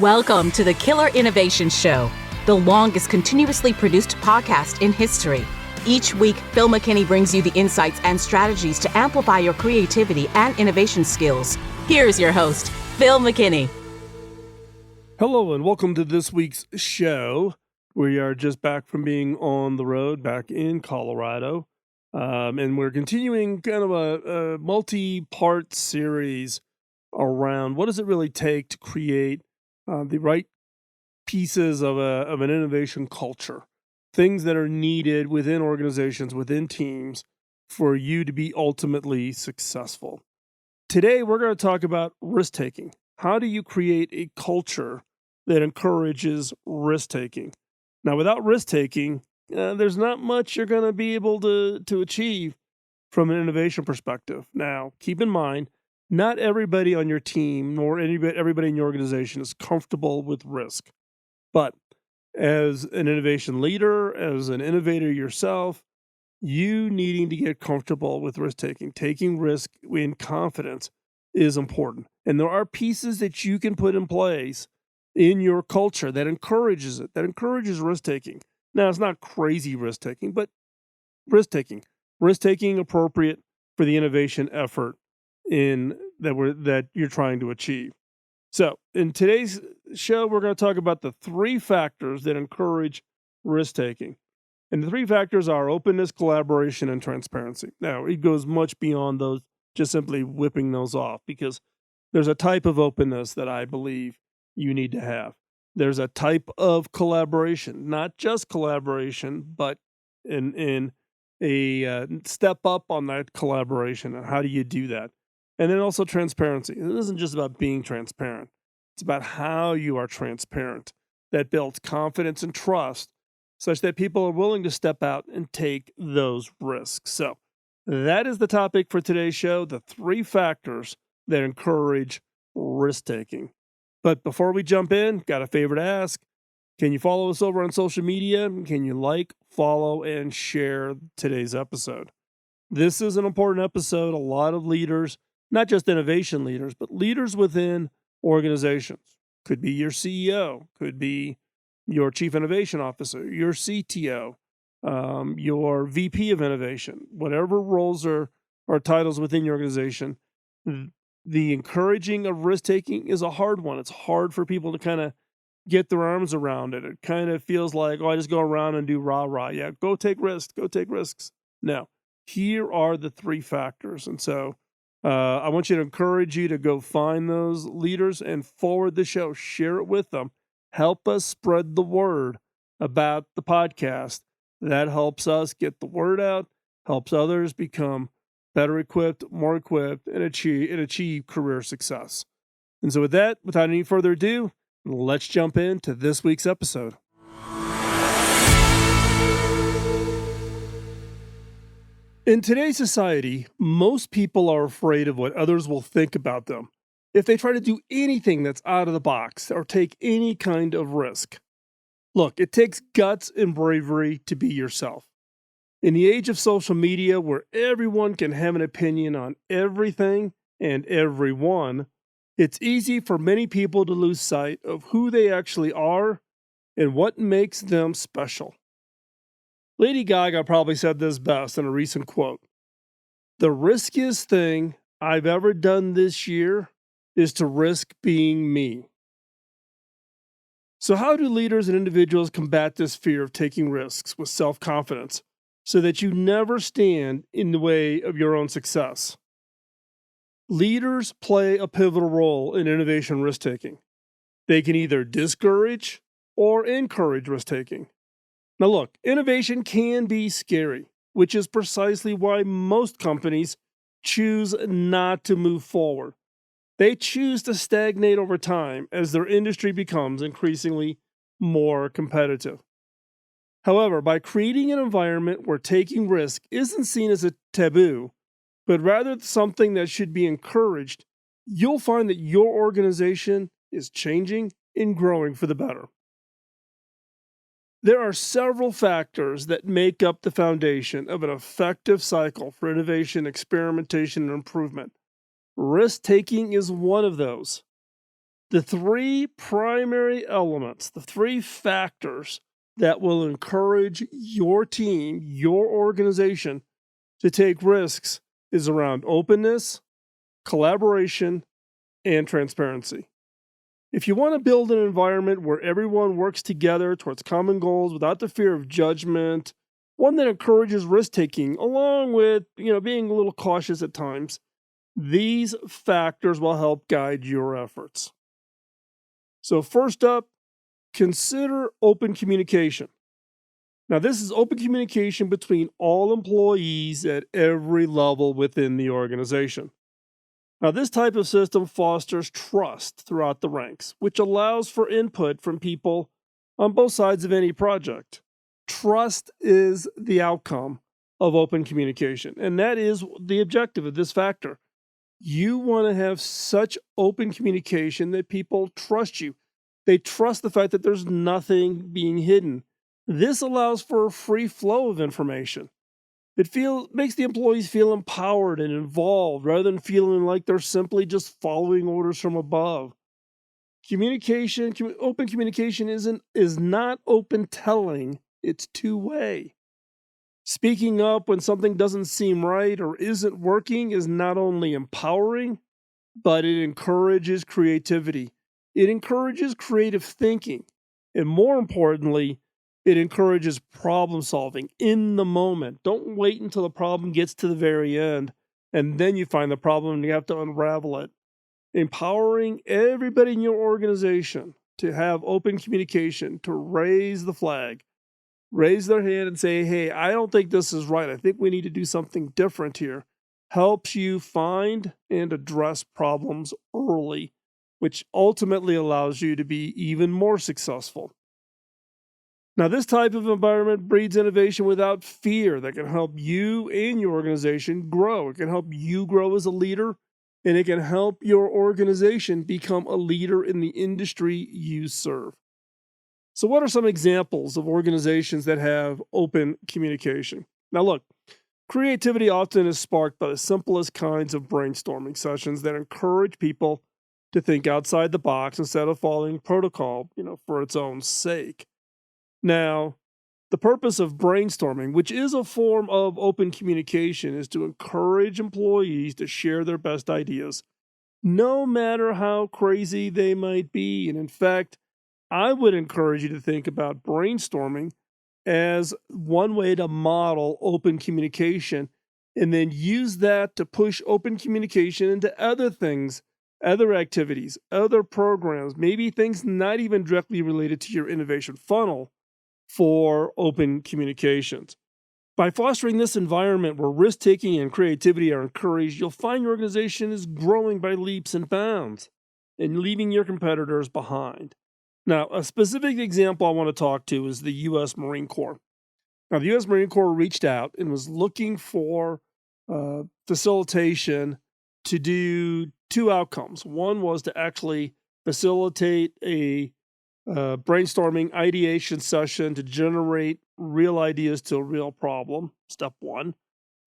Welcome to the Killer Innovation Show, the longest continuously produced podcast in history. Each week, Phil McKinney brings you the insights and strategies to amplify your creativity and innovation skills. Here's your host, Phil McKinney. Hello and welcome to this week's show. We are just back from being on the road back in Colorado. And we're continuing kind of a multi-part series around what does it really take to create the right pieces of an innovation culture, things that are needed within organizations, within teams for you to be ultimately successful. Today, we're going to talk about risk-taking. How do you create a culture that encourages risk-taking? Now, without risk-taking, there's not much you're going to be able to achieve from an innovation perspective. Now, keep in mind, not everybody on your team nor everybody in your organization is comfortable with risk. But as an innovation leader, as an innovator yourself, you needing to get comfortable with risk-taking, taking risk in confidence is important. And there are pieces that you can put in place in your culture that encourages it, that encourages risk-taking. Now, it's not crazy risk-taking, but risk-taking appropriate for the innovation effort that you're trying to achieve. So, in today's show, we're going to talk about the three factors that encourage risk-taking. And the three factors are openness, collaboration, and transparency. Now, it goes much beyond those, just simply whipping those off, because there's a type of openness that I believe you need to have. There's a type of collaboration, not just collaboration, but in a step up on that collaboration. And how do you do that? And then also transparency. It isn't just about being transparent. It's about how you are transparent. That builds confidence and trust such that people are willing to step out and take those risks. So that is the topic for today's show, the three factors that encourage risk-taking. But before we jump in, got a favor to ask. Can you follow us over on social media? Can you like, follow, and share today's episode? This is an important episode. A lot of leaders, not just innovation leaders, but leaders within organizations. Could be your CEO, could be your chief innovation officer, your CTO, your VP of innovation, whatever roles or titles within your organization. The encouraging of risk-taking is a hard one. It's hard for people to kind of get their arms around it. It kind of feels like, I just go around and do rah-rah. Yeah, go take risks, go take risks. No, here are the three factors. And so I want you to encourage you to go find those leaders and forward the show. Share it with them. Help us spread the word about the podcast. That helps us get the word out, helps others become better equipped, more equipped, and achieve career success. And so with that, without any further ado, let's jump into this week's episode. In today's society, most people are afraid of what others will think about them if they try to do anything that's out of the box or take any kind of risk. Look, it takes guts and bravery to be yourself. In the age of social media, where everyone can have an opinion on everything and everyone, it's easy for many people to lose sight of who they actually are and what makes them special. Lady Gaga probably said this best in a recent quote. "The riskiest thing I've ever done this year is to risk being me." So how do leaders and individuals combat this fear of taking risks with self-confidence so that you never stand in the way of your own success? Leaders play a pivotal role in innovation risk-taking. They can either discourage or encourage risk-taking. Now look, innovation can be scary, which is precisely why most companies choose not to move forward. They choose to stagnate over time as their industry becomes increasingly more competitive. However, by creating an environment where taking risk isn't seen as a taboo, but rather something that should be encouraged, you'll find that your organization is changing and growing for the better. There are several factors that make up the foundation of an effective cycle for innovation, experimentation, and improvement. Risk-taking is one of those. The three primary elements, the three factors that will encourage your team, your organization to take risks is around openness, collaboration, and transparency. If you want to build an environment where everyone works together towards common goals without the fear of judgment, one that encourages risk taking along with, being a little cautious at times, these factors will help guide your efforts. So first up, consider open communication. Now, this is open communication between all employees at every level within the organization. Now, this type of system fosters trust throughout the ranks, which allows for input from people on both sides of any project. Trust is the outcome of open communication, and that is the objective of this factor. You want to have such open communication that people trust you. They trust the fact that there's nothing being hidden. This allows for a free flow of information. Makes the employees feel empowered and involved rather than feeling like they're simply just following orders from above. Open communication is not open telling, it's two-way. Speaking up when something doesn't seem right or isn't working is not only empowering, but it encourages creativity. It encourages creative thinking. And more importantly, it encourages problem solving in the moment. Don't wait until the problem gets to the very end and then you find the problem and you have to unravel it. Empowering everybody in your organization to have open communication, to raise the flag, raise their hand and say, hey, I don't think this is right. I think we need to do something different here, helps you find and address problems early, which ultimately allows you to be even more successful. Now, this type of environment breeds innovation without fear that can help you and your organization grow. It can help you grow as a leader, and it can help your organization become a leader in the industry you serve. So, what are some examples of organizations that have open communication? Now, look, creativity often is sparked by the simplest kinds of brainstorming sessions that encourage people to think outside the box instead of following protocol, for its own sake. Now, the purpose of brainstorming, which is a form of open communication, is to encourage employees to share their best ideas, no matter how crazy they might be. And in fact, I would encourage you to think about brainstorming as one way to model open communication and then use that to push open communication into other things, other activities, other programs, maybe things not even directly related to your innovation funnel for open communications. By fostering this environment where risk-taking and creativity are encouraged, you'll find your organization is growing by leaps and bounds and leaving your competitors behind. Now, a specific example I want to talk to is the U.S. Marine Corps. Now, the U.S. Marine Corps reached out and was looking for facilitation to do two outcomes. One was to actually facilitate a brainstorming ideation session to generate real ideas to a real problem, step one.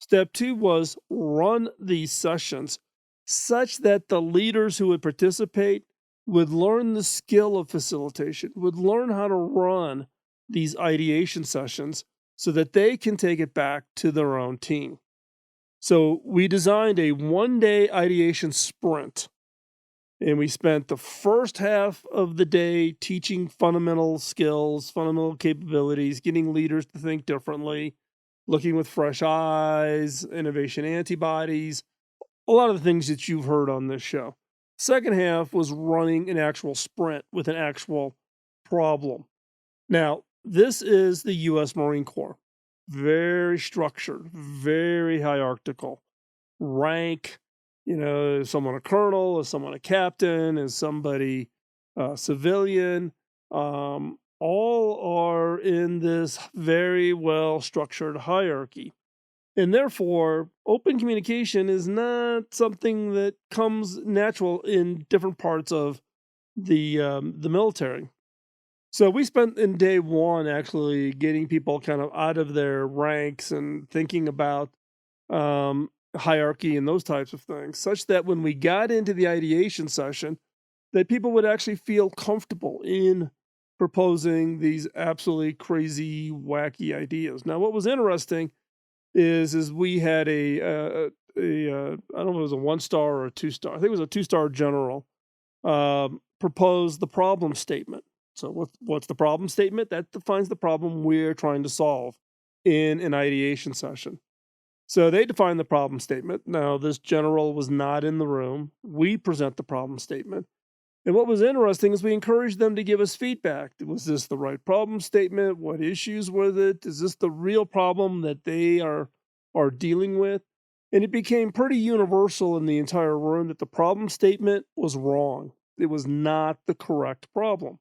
Step two was run these sessions such that the leaders who would participate would learn the skill of facilitation, would learn how to run these ideation sessions so that they can take it back to their own team. So we designed a one-day ideation sprint, and we spent the first half of the day teaching fundamental skills, fundamental capabilities, getting leaders to think differently, looking with fresh eyes, innovation antibodies, a lot of the things that you've heard on this show. Second half was running an actual sprint with an actual problem. Now, this is the U.S. Marine Corps. Very structured, very hierarchical. Rank, is someone a colonel, is someone a captain, is somebody a civilian. All are in this very well structured hierarchy. And therefore, open communication is not something that comes natural in different parts of the military. So we spent in day one actually getting people kind of out of their ranks and thinking about hierarchy and those types of things, such that when we got into the ideation session, that people would actually feel comfortable in proposing these absolutely crazy, wacky ideas. Now, what was interesting is we had I don't know if it was a 1-star or a 2-star. I think it was a 2-star general propose the problem statement. So what's the problem statement? That defines the problem we're trying to solve in an ideation session. So they define the problem statement. Now, this general was not in the room. We present the problem statement. And what was interesting is we encouraged them to give us feedback. Was this the right problem statement? What issues with it? Is this the real problem that they are dealing with? And it became pretty universal in the entire room that the problem statement was wrong. It was not the correct problem.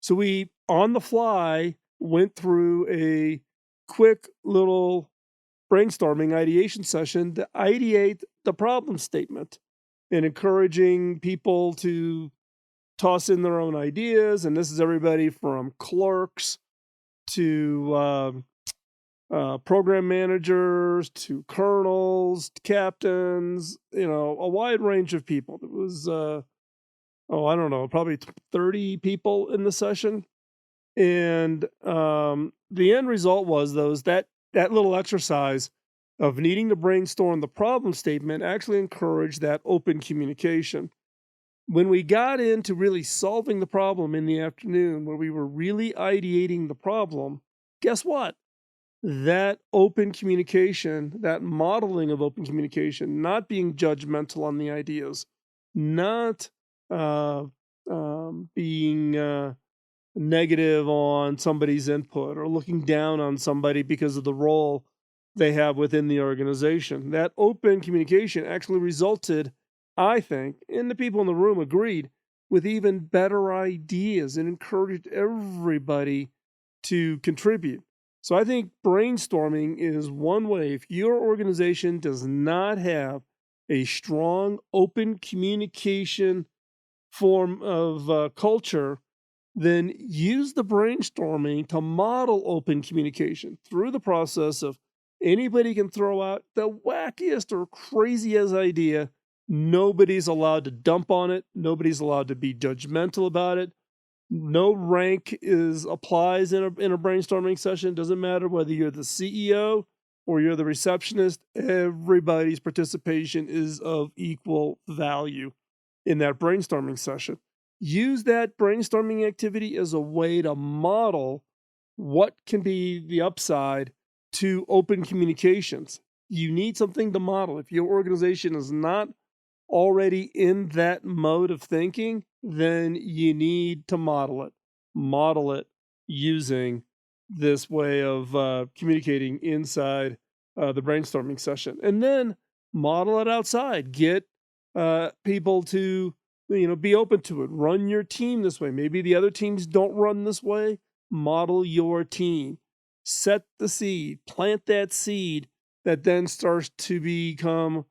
So we, on the fly, went through a quick little brainstorming ideation session to ideate the problem statement and encouraging people to toss in their own ideas. And this is everybody from clerks to program managers to colonels, to captains, a wide range of people. It was, I don't know, probably 30 people in the session. And the end result was that little exercise of needing to brainstorm the problem statement actually encouraged that open communication. When we got into really solving the problem in the afternoon, where we were really ideating the problem, guess what? That open communication, that modeling of open communication, not being judgmental on the ideas, not being negative on somebody's input or looking down on somebody because of the role they have within the organization. That open communication actually resulted, I think, and the people in the room agreed, with even better ideas and encouraged everybody to contribute. So I think brainstorming is one way. If your organization does not have a strong open communication form of culture, then use the brainstorming to model open communication through the process of anybody can throw out the wackiest or craziest idea. Nobody's allowed to dump on it. Nobody's allowed to be judgmental about it. No rank applies in a brainstorming session. Doesn't matter whether you're the CEO or you're the receptionist. Everybody's participation is of equal value in that brainstorming session. Use that brainstorming activity as a way to model what can be the upside to open communications. You need something to model. If your organization is not already in that mode of thinking, then you need to model it. Model it using this way of communicating inside the brainstorming session. And then model it outside. Get people to be open to it. Run your team this way. Maybe the other teams don't run this way. Model your team. Set the seed. Plant that seed that then starts to become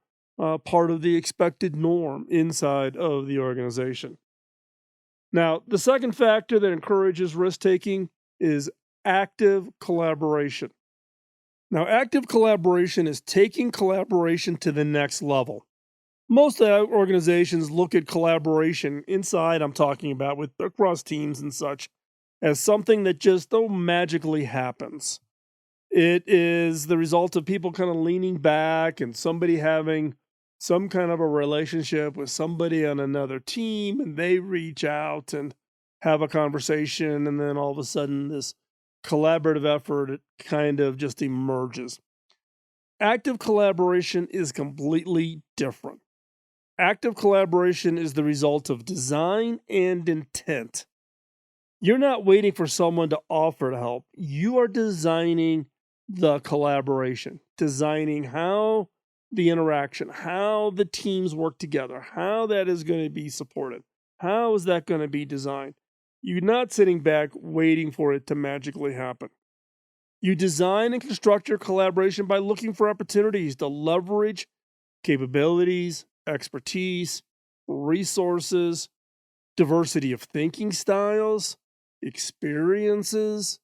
part of the expected norm inside of the organization. Now, the second factor that encourages risk-taking is active collaboration. Now, active collaboration is taking collaboration to the next level. Most organizations look at collaboration inside, I'm talking about with across teams and such, as something that just magically happens. It is the result of people kind of leaning back and somebody having some kind of a relationship with somebody on another team, and they reach out and have a conversation, and then all of a sudden this collaborative effort kind of just emerges. Active collaboration is completely different. Active collaboration is the result of design and intent. You're not waiting for someone to offer to help. You are designing the collaboration, designing how the interaction, how the teams work together, how that is going to be supported. How is that going to be designed? You're not sitting back waiting for it to magically happen. You design and construct your collaboration by looking for opportunities to leverage capabilities, expertise, resources, diversity of thinking styles, experiences.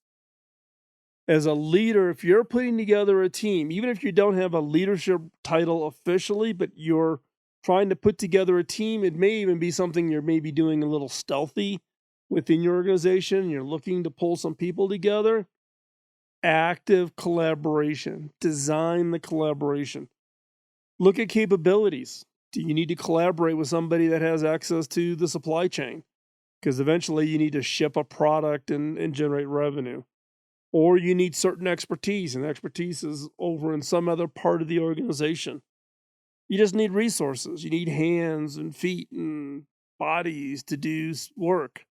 As a leader, if you're putting together a team, even if you don't have a leadership title officially, but you're trying to put together a team. It may even be something you're maybe doing a little stealthy within your organization. You're looking to pull some people together. Active collaboration. Design the collaboration. Look at capabilities. Do you need to collaborate with somebody that has access to the supply chain? Because eventually you need to ship a product and generate revenue. Or you need certain expertise, and expertise is over in some other part of the organization. You just need resources. You need hands and feet and bodies to do work.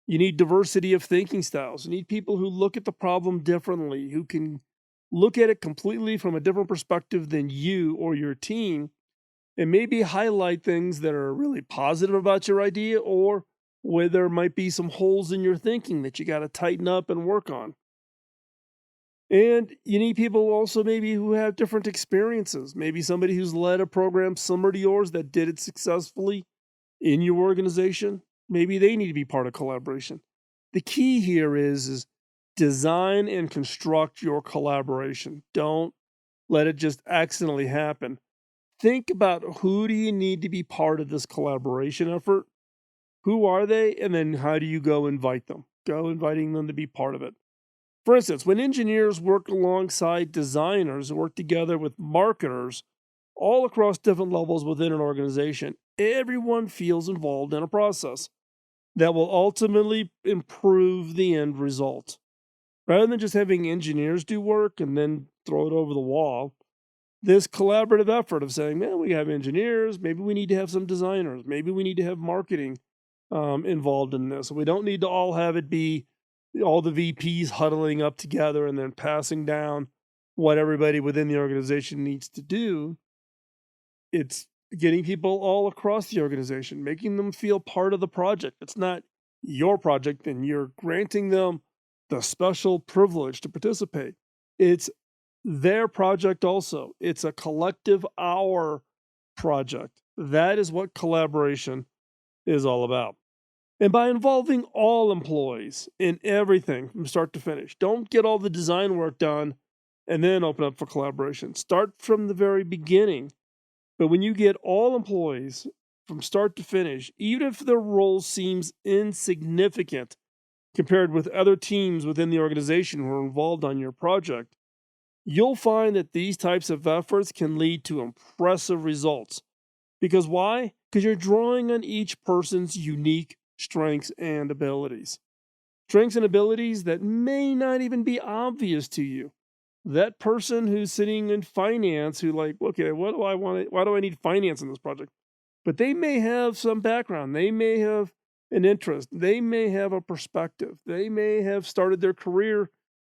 You need diversity of thinking styles. You need people who look at the problem differently, who can look at it completely from a different perspective than you or your team, and maybe highlight things that are really positive about your idea, or where there might be some holes in your thinking that you got to tighten up and work on. And you need people also maybe who have different experiences. Maybe somebody who's led a program similar to yours that did it successfully in your organization. Maybe they need to be part of collaboration. The key here is design and construct your collaboration. Don't let it just accidentally happen. Think about who do you need to be part of this collaboration effort? Who are they? And then how do you go invite them? Go inviting them to be part of it. For instance, when engineers work alongside designers who work together with marketers all across different levels within an organization, everyone feels involved in a process that will ultimately improve the end result. Rather than just having engineers do work and then throw it over the wall, this collaborative effort of saying, man, we have engineers, maybe we need to have some designers, maybe we need to have marketing involved in this. We don't need to all have it be all the VPs huddling up together and then passing down what everybody within the organization needs to do. It's getting people all across the organization, making them feel part of the project. It's not your project, and you're granting them the special privilege to participate. It's their project also. It's a collective our project. That is what collaboration is all about. And by involving all employees in everything from start to finish, don't get all the design work done and then open up for collaboration. Start from the very beginning. But when you get all employees from start to finish, even if their role seems insignificant compared with other teams within the organization who are involved on your project, you'll find that these types of efforts can lead to impressive results. Because why? Because you're drawing on each person's unique strengths and abilities. Strengths and abilities that may not even be obvious to you. That person who's sitting in finance who like, okay, what do I want? Why do I need finance in this project? But they may have some background. They may have an interest. They may have a perspective. They may have started their career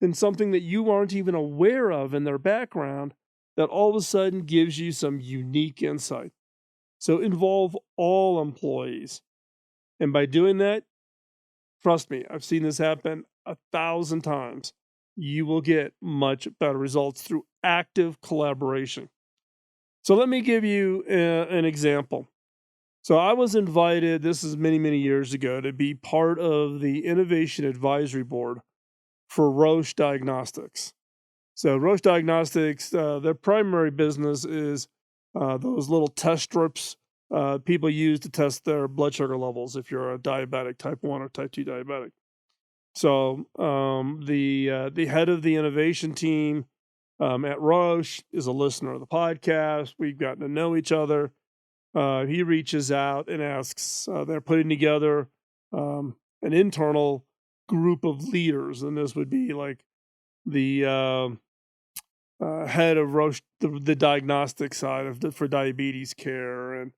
in something that you aren't even aware of in their background that all of a sudden gives you some unique insight. So involve all employees. And by doing that, trust me, I've seen this happen 1,000 times. You will get much better results through active collaboration. So let me give you an example. So I was invited, this is many, many years ago, to be part of the Innovation Advisory Board for Roche Diagnostics. So Roche Diagnostics, their primary business is those little test strips people use to test their blood sugar levels if you're a diabetic, type 1 or type 2 diabetic. So the head of the innovation team at Roche is a listener of the podcast. We've gotten to know each other. He reaches out and asks, they're putting together an internal group of leaders, and this would be like the head of Roche, the diagnostic side for diabetes care, and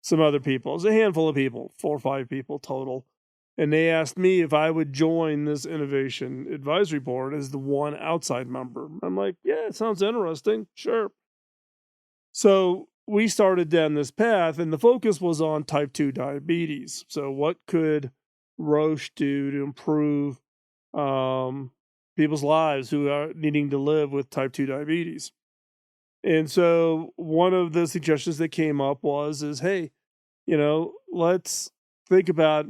some other people. It's a handful of people, 4 or 5 people total. And they asked me if I would join this innovation advisory board as the one outside member. I'm like, yeah, it sounds interesting. Sure. So we started down this path, and the focus was on type 2 diabetes. So what could Roche do to improve people's lives who are needing to live with type 2 diabetes? And so one of the suggestions that came up is, hey, let's think about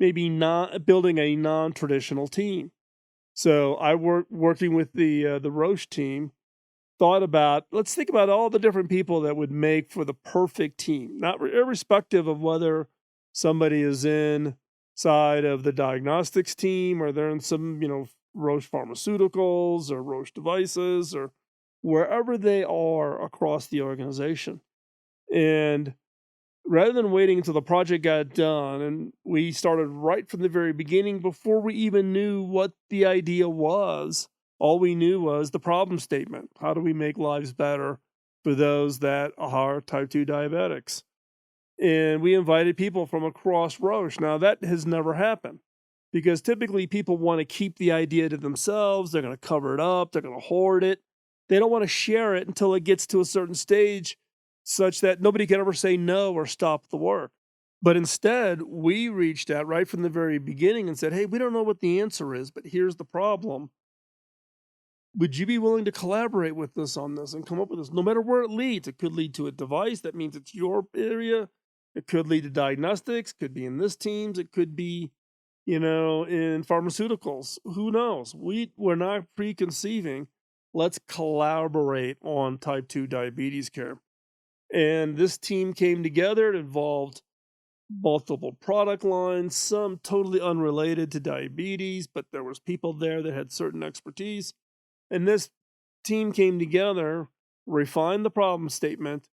maybe not building a non-traditional team. So I working with the Roche team. thought about, let's think about all the different people that would make for the perfect team, not irrespective of whether somebody is inside of the diagnostics team or they're in some, Roche Pharmaceuticals or Roche Devices or wherever they are across the organization. And rather than waiting until the project got done, and we started right from the very beginning before we even knew what the idea was, all we knew was the problem statement. How do we make lives better for those that are type 2 diabetics? And we invited people from across Roche. Now, that has never happened because typically people want to keep the idea to themselves. They're going to cover it up, they're going to hoard it. They don't want to share it until it gets to a certain stage such that nobody can ever say no or stop the work. But instead, we reached out right from the very beginning and said, hey, we don't know what the answer is, but here's the problem. Would you be willing to collaborate with us on this and come up with this, no matter where it leads? It could lead to a device. That means it's your area. It could lead to diagnostics, could be in this teams, it could be, in pharmaceuticals. Who knows? We're not preconceiving. Let's collaborate on type 2 diabetes care. And this team came together. It involved multiple product lines, some totally unrelated to diabetes, but there was people there that had certain expertise. And this team came together, refined the problem statement,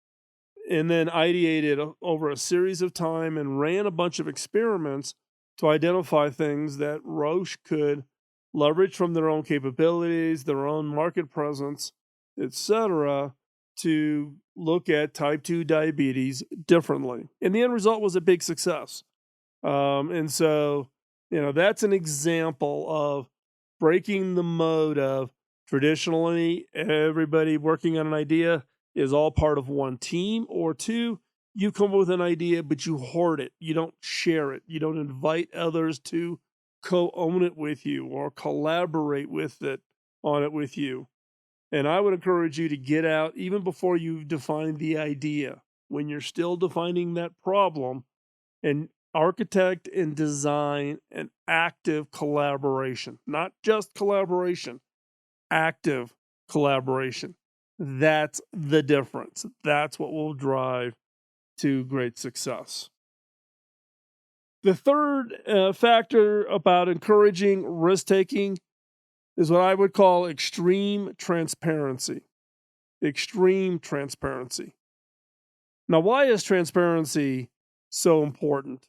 and then ideated over a series of time and ran a bunch of experiments to identify things that Roche could leverage from their own capabilities, their own market presence, etc., to look at type 2 diabetes differently. And the end result was a big success. And so, that's an example of breaking the mode of traditionally everybody working on an idea is all part of one team, or two, you come up with an idea, but you hoard it. You don't share it. You don't invite others to co-own it with you or collaborate with it on it with you. And I would encourage you to get out even before you've defined the idea, when you're still defining that problem, and architect and design an active collaboration, not just collaboration, active collaboration. That's the difference. That's what will drive to great success. The third factor about encouraging risk taking is what I would call extreme transparency. Extreme transparency. Now, why is transparency so important?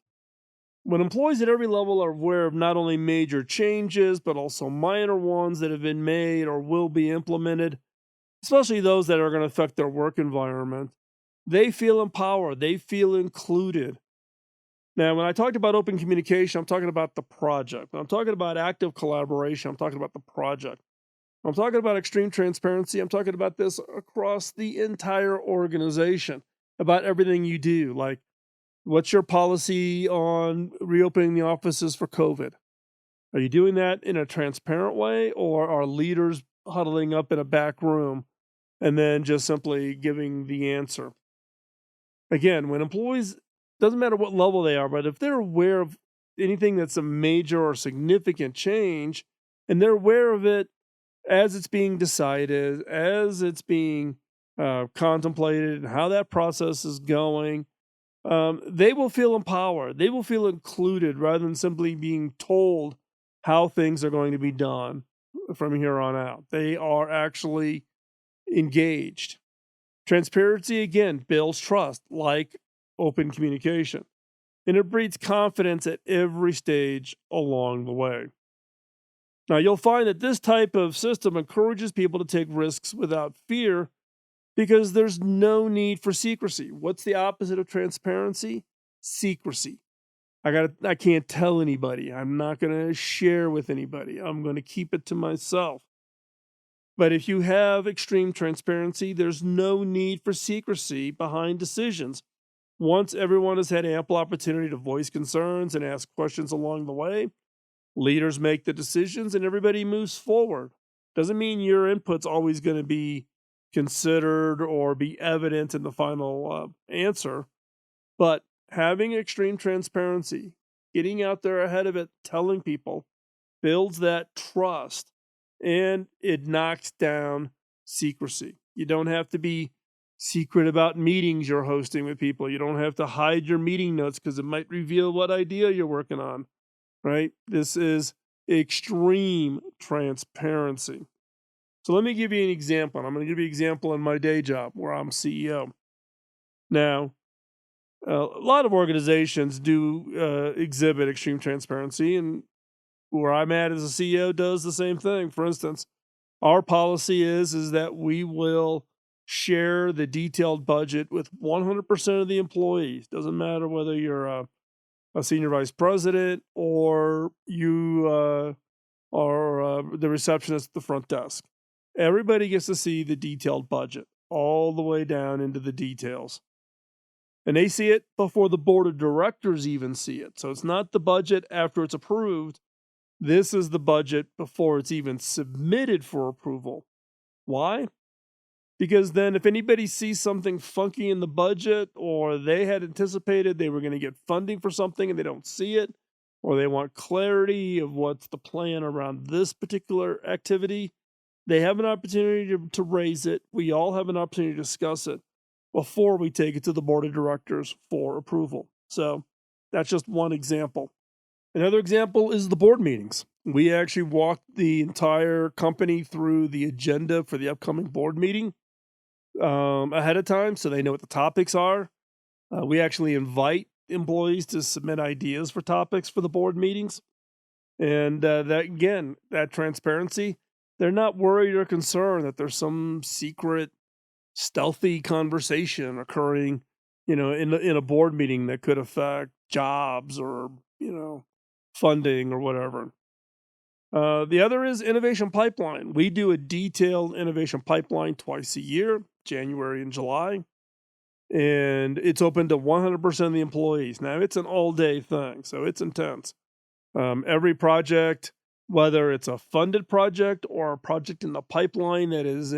When employees at every level are aware of not only major changes, but also minor ones that have been made or will be implemented, especially those that are going to affect their work environment, they feel empowered, they feel included. Now, when I talked about open communication, I'm talking about the project. When I'm talking about active collaboration, I'm talking about the project. When I'm talking about extreme transparency, I'm talking about this across the entire organization, about everything you do. Like, what's your policy on reopening the offices for COVID? Are you doing that in a transparent way, or are leaders huddling up in a back room and then just simply giving the answer? Again, when employees, doesn't matter what level they are, but if they're aware of anything that's a major or significant change, and they're aware of it as it's being decided, as it's being contemplated, and how that process is going, they will feel empowered. They will feel included rather than simply being told how things are going to be done from here on out. They are actually engaged. Transparency, again, builds trust, like open communication, and it breeds confidence at every stage along the way. Now, you'll find that this type of system encourages people to take risks without fear because there's no need for secrecy. What's the opposite of transparency? Secrecy. I can't tell anybody. I'm not going to share with anybody. I'm going to keep it to myself. But if you have extreme transparency, there's no need for secrecy behind decisions. Once everyone has had ample opportunity to voice concerns and ask questions along the way, leaders make the decisions and everybody moves forward. Doesn't mean your input's always going to be considered or be evident in the final answer, but having extreme transparency, getting out there ahead of it, telling people, builds that trust, and it knocks down secrecy. You don't have to be secret about meetings you're hosting with people. You don't have to hide your meeting notes because it might reveal what idea you're working on, right? This is extreme transparency. So let me give you an example. I'm going to give you an example in my day job where I'm CEO. Now, a lot of organizations do exhibit extreme transparency, and where I'm at as a CEO does the same thing. For instance, our policy is that we will share the detailed budget with 100% of the employees. Doesn't matter whether you're a senior vice president or you are the receptionist at the front desk. Everybody gets to see the detailed budget all the way down into the details. And they see it before the board of directors even see it. So it's not the budget after it's approved. This is the budget before it's even submitted for approval. Why? Because then if anybody sees something funky in the budget, or they had anticipated they were going to get funding for something and they don't see it, or they want clarity of what's the plan around this particular activity, they have an opportunity to raise it. We all have an opportunity to discuss it before we take it to the board of directors for approval. So that's just one example. Another example is the board meetings. We actually walked the entire company through the agenda for the upcoming board meeting ahead of time so they know what the topics are. We actually invite employees to submit ideas for topics for the board meetings. And that transparency, they're not worried or concerned that there's some secret, stealthy conversation occurring, in a board meeting that could affect jobs or, funding or whatever. The other is innovation pipeline. We do a detailed innovation pipeline twice a year, January and July, and it's open to 100% of the employees. Now, it's an all-day thing, so it's intense. Every project, whether it's a funded project or a project in the pipeline that is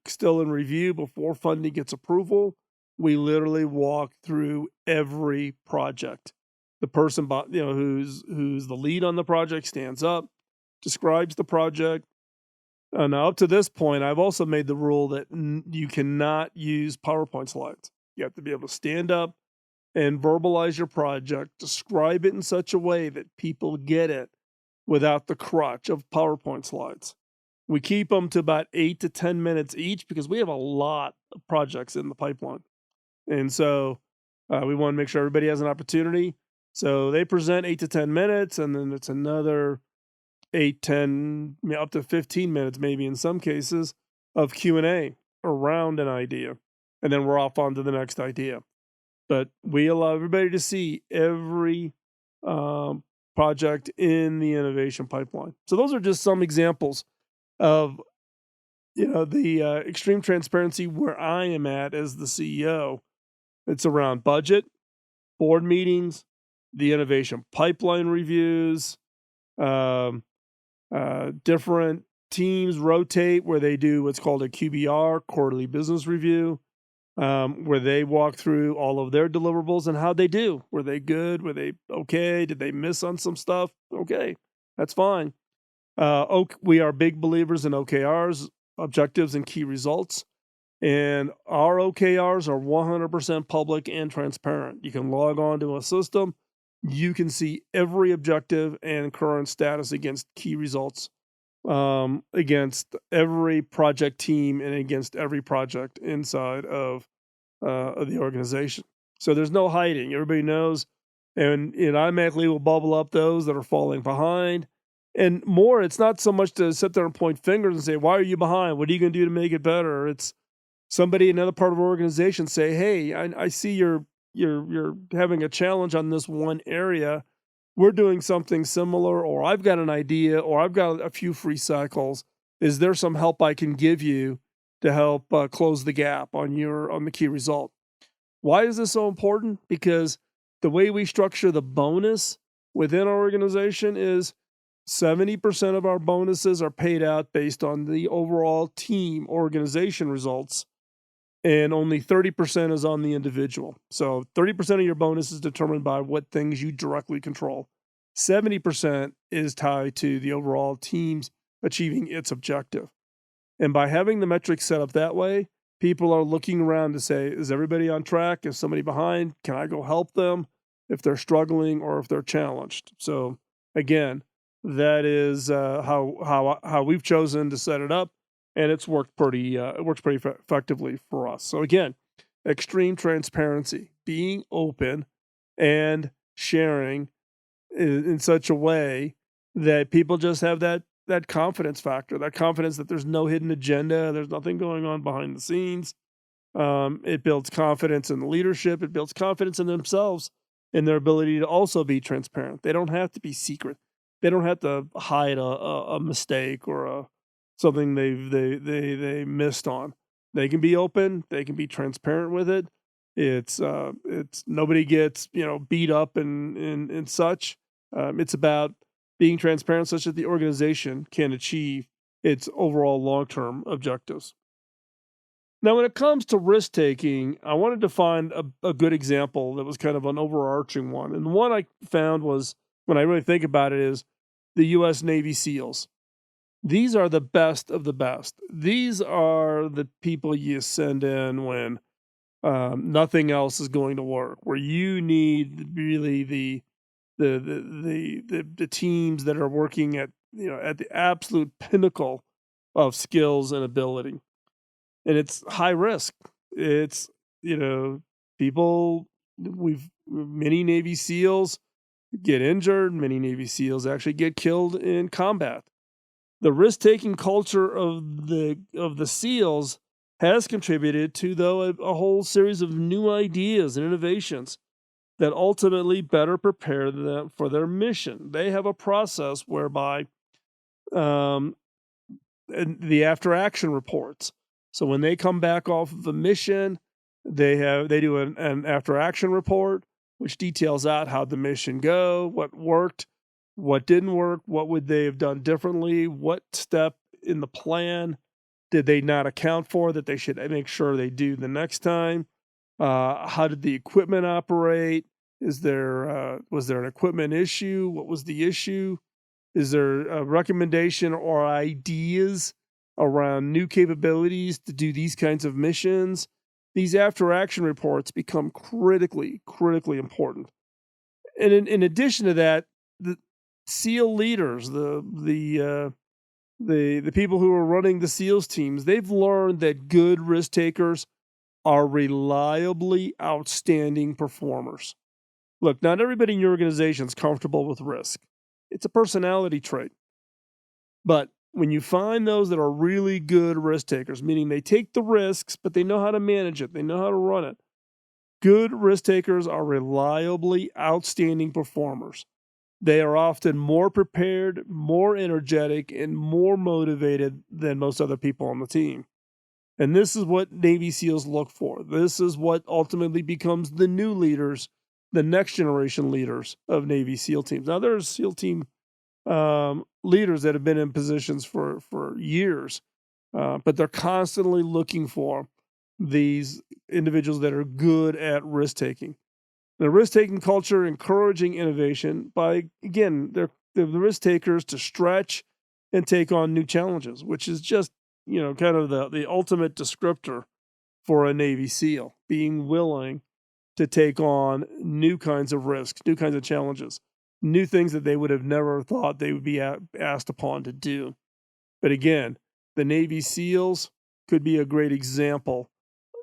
still in review before funding gets approval, we literally walk through every project. The person, who's the lead on the project stands up, describes the project. Now, up to this point, I've also made the rule that you cannot use PowerPoint slides. You have to be able to stand up and verbalize your project, describe it in such a way that people get it without the crutch of PowerPoint slides. We keep them to about 8 to 10 minutes each because we have a lot of projects in the pipeline. And so we want to make sure everybody has an opportunity. So they present 8 to 10 minutes, and then it's another 8, 10, up to 15 minutes, maybe in some cases, of Q&A around an idea. And then we're off on to the next idea. But we allow everybody to see every project in the innovation pipeline. So those are just some examples of the extreme transparency where I am at as the CEO. It's around budget, board meetings, the innovation pipeline reviews, different teams rotate where they do what's called a QBR, quarterly business review, where they walk through all of their deliverables and how they do. Were they good? Were they okay? Did they miss on some stuff? Okay, that's fine. We are big believers in OKRs, objectives and key results. And our OKRs are 100% public and transparent. You can log on to a system. You can see every objective and current status against key results, against every project team and against every project inside of the organization. So there's no hiding. Everybody knows, and it automatically will bubble up those that are falling behind. And more, it's not so much to sit there and point fingers and say, why are you behind? What are you going to do to make it better? It's somebody in another part of our organization say, hey, I see you're having a challenge on this one area. We're doing something similar, or I've got an idea, or I've got a few free cycles. Is there some help I can give you to help close the gap on the key result? Why is this so important? Because the way we structure the bonus within our organization is 70% of our bonuses are paid out based on the overall team organization results, and only 30% is on the individual. So 30% of your bonus is determined by what things you directly control. 70% is tied to the overall team's achieving its objective. And by having the metrics set up that way, people are looking around to say, is everybody on track? Is somebody behind? Can I go help them if they're struggling or if they're challenged? So again, that is how we've chosen to set it up, and it's worked pretty effectively for us. So again, extreme transparency, being open and sharing in such a way that people just have that confidence factor, that confidence that there's no hidden agenda, there's nothing going on behind the scenes. It builds confidence in the leadership. It builds confidence in themselves, in their ability to also be transparent. They don't have to be secret. They don't have to hide a mistake or something they missed on. They can be open. They can be transparent with it. It's nobody gets beat up and such. It's about being transparent such that the organization can achieve its overall long-term objectives. Now, when it comes to risk taking, I wanted to find a good example that was kind of an overarching one. And the one I found was, when I really think about it, is the U.S. Navy SEALs. These are the best of the best. These are the people you send in when nothing else is going to work, where you need really the teams that are working at the absolute pinnacle of skills and ability. And it's high risk. It's people, many Navy SEALs get injured, many Navy SEALs actually get killed in combat. The risk-taking culture of the SEALs has contributed to, though, a whole series of new ideas and innovations that ultimately better prepare them for their mission. They have a process whereby and the after action reports. So when they come back off of a mission, they do an after action report, which details out how the mission go, what worked, what didn't work, what would they have done differently, what step in the plan did they not account for that they should make sure they do the next time. How did the equipment operate? Was there an equipment issue? What was the issue? Is there a recommendation or ideas around new capabilities to do these kinds of missions? These after action reports become critically important. And in addition to that, the SEAL leaders, the people who are running the SEALs teams, they've learned that good risk takers are reliably outstanding performers. Look, not everybody in your organization is comfortable with risk. It's a personality trait. But when you find those that are really good risk takers, meaning they take the risks, but they know how to manage it, they know how to run it, good risk takers are reliably outstanding performers. They are often more prepared, more energetic, and more motivated than most other people on the team. And this is what Navy SEALs look for. This is what ultimately becomes the new leaders, the next generation leaders of Navy SEAL teams. Now, there's SEAL team leaders that have been in positions for years, but they're constantly looking for these individuals that are good at risk taking. The risk taking culture encouraging innovation by, again, they're the risk takers to stretch and take on new challenges, which is just kind of the ultimate descriptor for a Navy SEAL, being willing to take on new kinds of risks, new kinds of challenges, new things that they would have never thought they would be asked upon to do. But again, the Navy SEALs could be a great example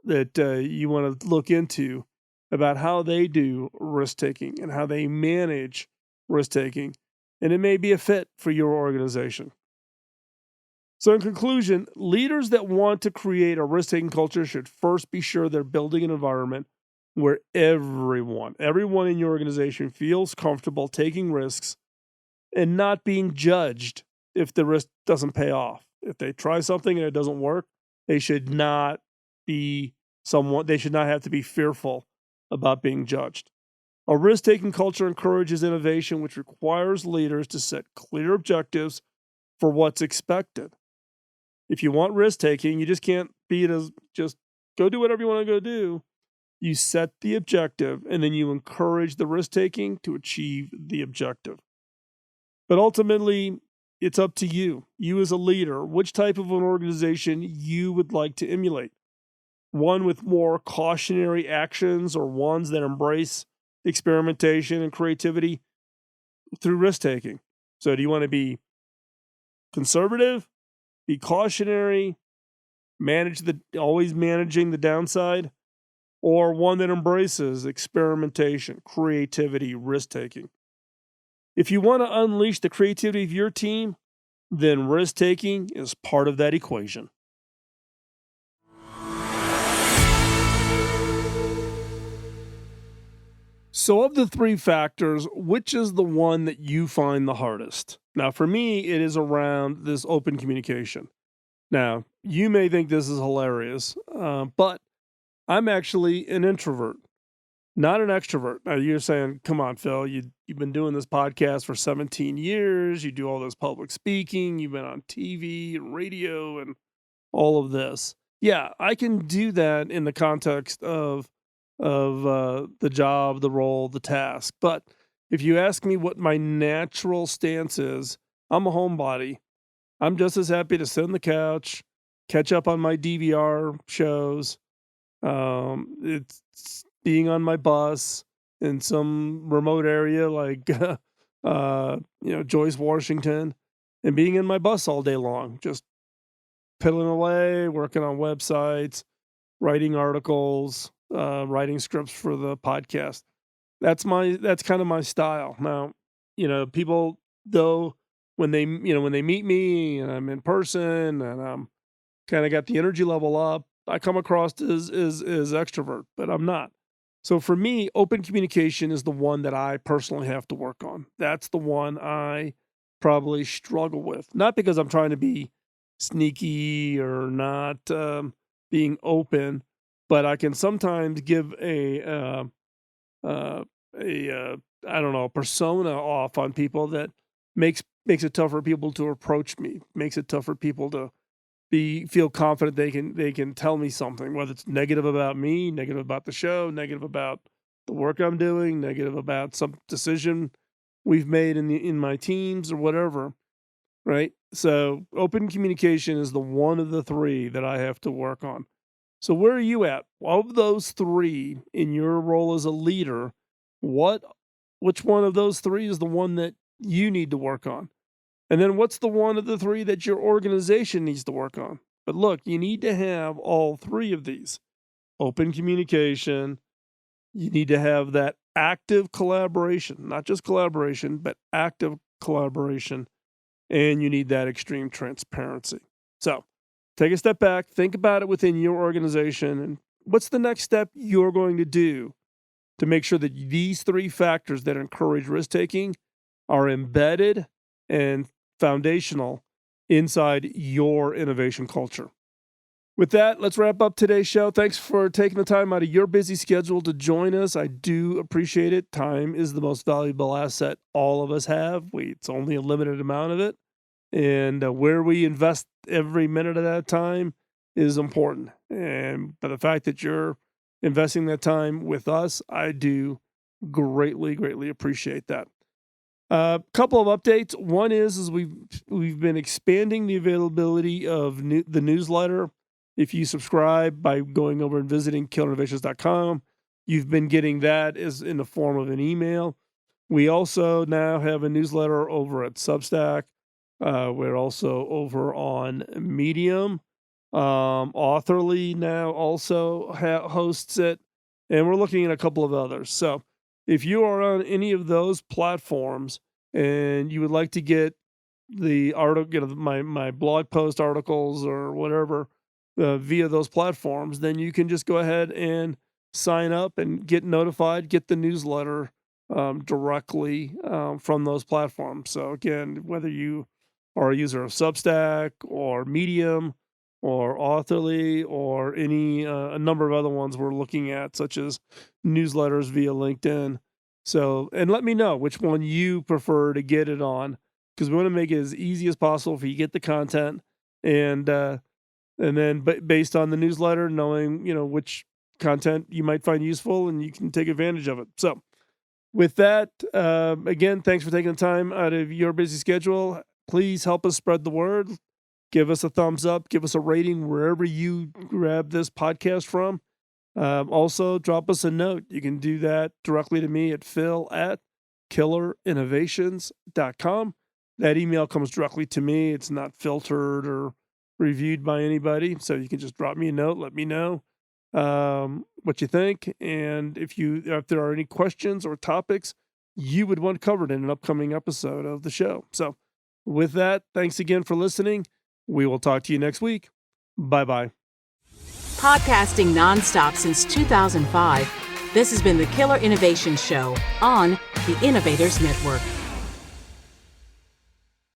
that you want to look into about how they do risk taking and how they manage risk taking. And it may be a fit for your organization. So, in conclusion, leaders that want to create a risk taking culture should first be sure they're building an environment where everyone in your organization feels comfortable taking risks and not being judged if the risk doesn't pay off. If they try something and it doesn't work, they should not have to be fearful about being judged. A risk-taking culture encourages innovation, which requires leaders to set clear objectives for what's expected. If you want risk-taking, you just can't just go do whatever you want to go do. You set the objective, and then you encourage the risk-taking to achieve the objective. But ultimately, it's up to you. You as a leader, which type of an organization you would like to emulate. One with more cautionary actions or ones that embrace experimentation and creativity through risk taking. So do you want to be conservative, be cautionary, always managing the downside, or one that embraces experimentation, creativity, risk taking? If you want to unleash the creativity of your team, then risk taking is part of that equation. So, of the three factors, which is the one that you find the hardest? Now, for me, it is around this open communication. Now, you may think this is hilarious, but I'm actually an introvert, not an extrovert. Now, you're saying, come on, Phil, you've been doing this podcast for 17 years. You do all this public speaking. You've been on TV and radio and all of this. Yeah, I can do that in the context of the job, the role, the task. But if you ask me what my natural stance is, I'm a homebody. I'm just as happy to sit on the couch, catch up on my DVR shows. It's being on my bus in some remote area like Joyce, Washington, and being in my bus all day long, just piddling away, working on websites, writing articles, writing scripts for the podcast. That's kind of my style. Now, people though when they meet me and I'm in person and I'm kind of got the energy level up, I come across as extrovert, but I'm not. So for me, open communication is the one that I personally have to work on. That's the one I probably struggle with. Not because I'm trying to be sneaky or not being open, but I can sometimes give a I don't know, persona off on people that makes it tough for people to approach me. Makes it tough for people to feel confident they can tell me something, whether it's negative about me, negative about the show, negative about the work I'm doing, negative about some decision we've made in my teams or whatever. Right. So open communication is the one of the three that I have to work on. So where are you at? Of those three in your role as a leader, what which one of those three is the one that you need to work on? And then what's the one of the three that your organization needs to work on? But look, you need to have all three of these. Open communication, you need to have that active collaboration, not just collaboration, but active collaboration, and you need that extreme transparency. So, take a step back, think about it within your organization, and what's the next step you're going to do to make sure that these three factors that encourage risk taking are embedded and foundational inside your innovation culture. With that, let's wrap up today's show. Thanks for taking the time out of your busy schedule to join us. I do appreciate it. Time is the most valuable asset all of us have. It's only a limited amount of it. And where we invest every minute of that time is important. And by the fact that you're investing that time with us, I do greatly, greatly appreciate that. A couple of updates. One is we've been expanding the availability of the newsletter. If you subscribe by going over and visiting killerinnovations.com, you've been getting that as in the form of an email. We also now have a newsletter over at Substack. We're also over on Medium. Authorly now also hosts it, and we're looking at a couple of others. So if you are on any of those platforms and you would like to get the article, my blog post articles or whatever via those platforms, then you can just go ahead and sign up and get notified, get the newsletter directly from those platforms. So again, whether you are a user of Substack or Medium or Authorly or a number of other ones we're looking at, such as newsletters via LinkedIn. So, and let me know which one you prefer to get it on, because we want to make it as easy as possible for you to get the content, and then based on the newsletter, knowing which content you might find useful, and you can take advantage of it. So, with that, again, thanks for taking the time out of your busy schedule please help us spread the word. Give us a thumbs up. Give us a rating wherever you grab this podcast from. Also, drop us a note. You can do that directly to me at phil@killerinnovations.com. That email comes directly to me. It's not filtered or reviewed by anybody. So you can just drop me a note. Let me know what you think. And if there are any questions or topics you would want covered in an upcoming episode of the show. So with that, thanks again for listening. We will talk to you next week. Bye-bye. Podcasting nonstop since 2005, this has been the Killer Innovation Show on the Innovators Network.